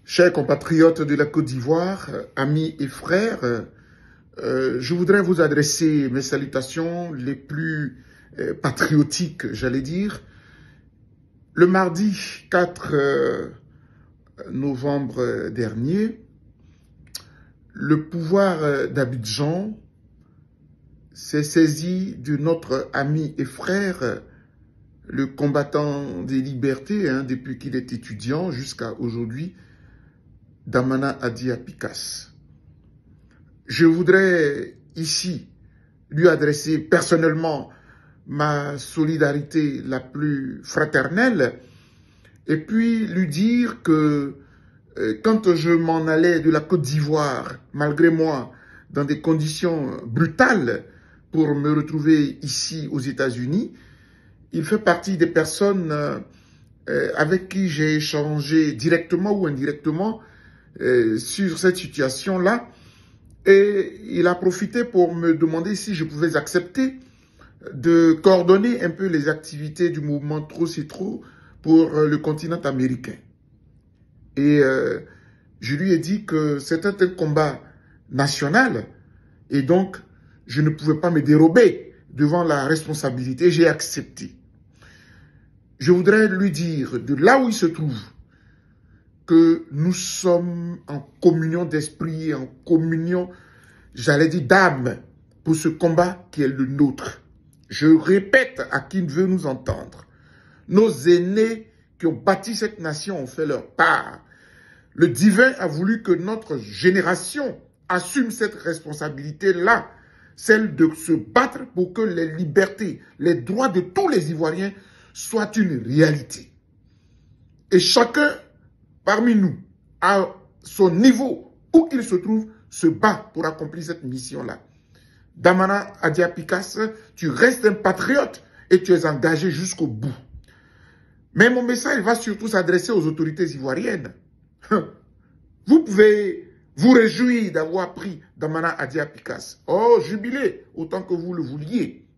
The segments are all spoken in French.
Chers compatriotes de la Côte d'Ivoire, amis et frères, je voudrais vous adresser mes salutations les plus patriotiques, j'allais dire. Le mardi 4 novembre dernier, le pouvoir d'Abidjan s'est saisi de notre ami et frère, le combattant des libertés, depuis qu'il est étudiant jusqu'à aujourd'hui, Damana Adia Picas. Je voudrais ici lui adresser personnellement ma solidarité la plus fraternelle et puis lui dire que quand je m'en allais de la Côte d'Ivoire, malgré moi, dans des conditions brutales pour me retrouver ici aux États-Unis, il fait partie des personnes avec qui j'ai échangé directement ou indirectement sur cette situation-là, et il a profité pour me demander si je pouvais accepter de coordonner un peu les activités du mouvement Trop c'est trop pour le continent américain. Et je lui ai dit que c'était un combat national et donc je ne pouvais pas me dérober devant la responsabilité. J'ai accepté. Je voudrais lui dire, de là où il se trouve, que nous sommes en communion d'esprit, en communion, j'allais dire d'âme, pour ce combat qui est le nôtre. Je répète à qui veut nous entendre. Nos aînés qui ont bâti cette nation ont fait leur part. Le divin a voulu que notre génération assume cette responsabilité-là, celle de se battre pour que les libertés, les droits de tous les Ivoiriens soient une réalité. Et chacun parmi nous, à son niveau, où qu'il se trouve, se bat pour accomplir cette mission-là. Damana Adia Picas, tu restes un patriote et tu es engagé jusqu'au bout. Mais mon message va surtout s'adresser aux autorités ivoiriennes. Vous pouvez vous réjouir d'avoir pris Damana Adia Picas. Oh, jubilé, autant que vous le vouliez.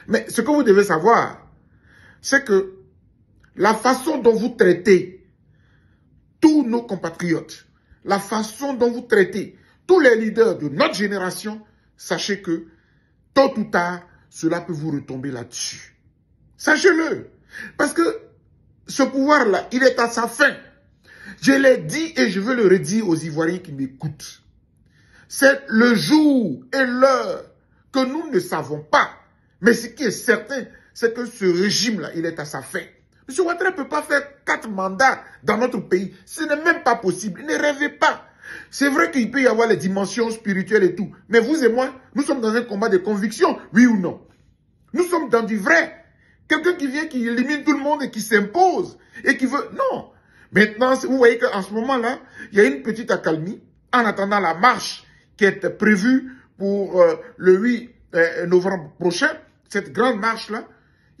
Mais ce que vous devez savoir, c'est que la façon dont vous traitez tous nos compatriotes, la façon dont vous traitez tous les leaders de notre génération, sachez que, tôt ou tard, cela peut vous retomber là-dessus. Sachez-le. Parce que ce pouvoir-là, il est à sa fin. Je l'ai dit et je veux le redire aux Ivoiriens qui m'écoutent. C'est le jour et l'heure que nous ne savons pas. Mais ce qui est certain, c'est que ce régime-là, il est à sa fin. M. Ouattara ne peut pas faire 4 mandats dans notre pays. Ce n'est même pas possible. Ne rêvez pas. C'est vrai qu'il peut y avoir les dimensions spirituelles et tout. Mais vous et moi, nous sommes dans un combat de conviction, oui ou non. Nous sommes dans du vrai. Quelqu'un qui vient, qui élimine tout le monde et qui s'impose. Et qui veut... Non. Maintenant, vous voyez qu'en ce moment-là, il y a une petite accalmie en attendant la marche qui est prévue pour le 8 novembre prochain. Cette grande marche-là,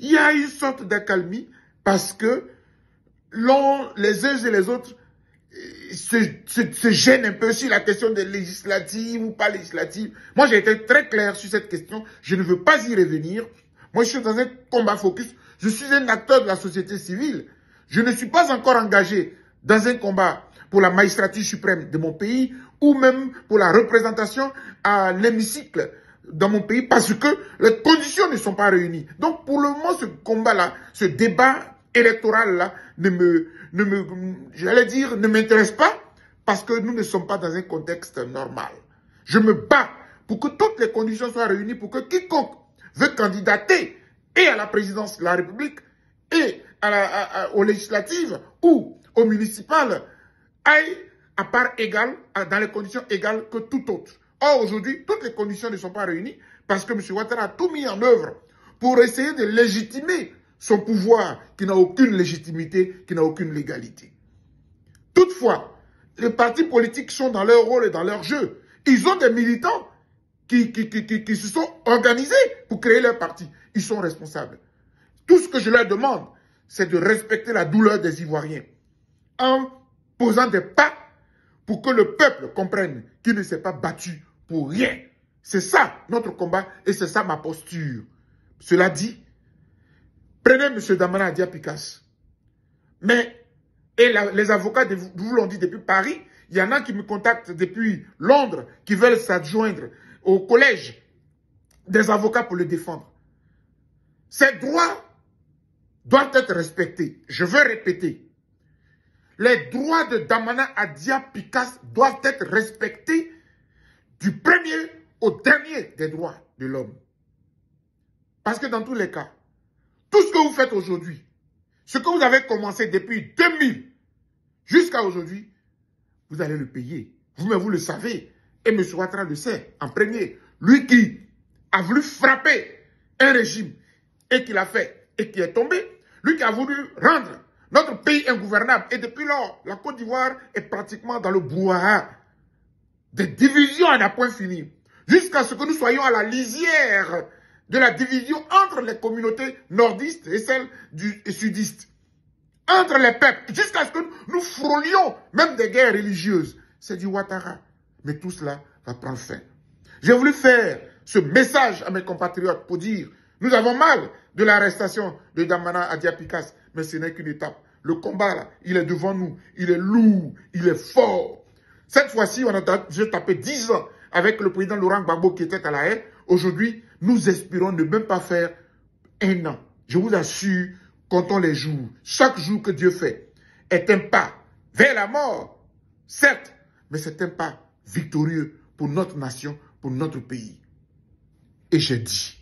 il y a une sorte d'accalmie. Parce que les uns et les autres se gênent un peu sur la question des législatives ou pas législatives. Moi, j'ai été très clair sur cette question. Je ne veux pas y revenir. Moi, je suis dans un combat focus. Je suis un acteur de la société civile. Je ne suis pas encore engagé dans un combat pour la magistrature suprême de mon pays ou même pour la représentation à l'hémicycle dans mon pays parce que les conditions ne sont pas réunies. Donc, pour le moment, ce combat-là, ce débat électoral-là ne m'intéresse pas parce que nous ne sommes pas dans un contexte normal. Je me bats pour que toutes les conditions soient réunies pour que quiconque veut candidater et à la présidence de la République et aux législatives ou aux municipales aille à part égale, dans les conditions égales que tout autre. Or, aujourd'hui, toutes les conditions ne sont pas réunies parce que M. Ouattara a tout mis en œuvre pour essayer de légitimer son pouvoir qui n'a aucune légitimité, qui n'a aucune légalité. Toutefois, les partis politiques sont dans leur rôle et dans leur jeu. Ils ont des militants qui se sont organisés pour créer leur parti. Ils sont responsables. Tout ce que je leur demande, c'est de respecter la douleur des Ivoiriens en posant des pas pour que le peuple comprenne qu'il ne s'est pas battu pour rien. C'est ça notre combat et c'est ça ma posture. Cela dit, prenez M. Damana Adia Picas, mais Et les avocats vous l'ont dit depuis Paris. Il y en a qui me contactent depuis Londres, qui veulent s'adjoindre au collège des avocats pour le défendre. Ces droits doivent être respectés. Je veux répéter. Les droits de Damana Adia Picas doivent être respectés du premier au dernier des droits de l'homme. Parce que dans tous les cas, tout ce que vous faites aujourd'hui, ce que vous avez commencé depuis 2000 jusqu'à aujourd'hui, vous allez le payer. Vous-même, vous le savez. Et M. Ouattara le sait en premier. Lui qui a voulu frapper un régime et qui l'a fait et qui est tombé. Lui qui a voulu rendre notre pays ingouvernable. Et depuis lors, la Côte d'Ivoire est pratiquement dans le brouhaha. Des divisions à un point fini. Jusqu'à ce que nous soyons à la lisière de la division entre les communautés nordistes et celles sudistes. Entre les peuples, jusqu'à ce que nous frôlions même des guerres religieuses. C'est du Ouattara. Mais tout cela va prendre fin. J'ai voulu faire ce message à mes compatriotes pour dire, nous avons mal de l'arrestation de Damana Adia Picas, mais ce n'est qu'une étape. Le combat, là, il est devant nous. Il est lourd, il est fort. Cette fois-ci, on a tapé 10 ans avec le président Laurent Gbagbo qui était à la haie. Aujourd'hui, nous espérons ne même pas faire 1 an. Je vous assure, comptons les jours. Chaque jour que Dieu fait est un pas vers la mort, certes, mais c'est un pas victorieux pour notre nation, pour notre pays. Et j'ai dit,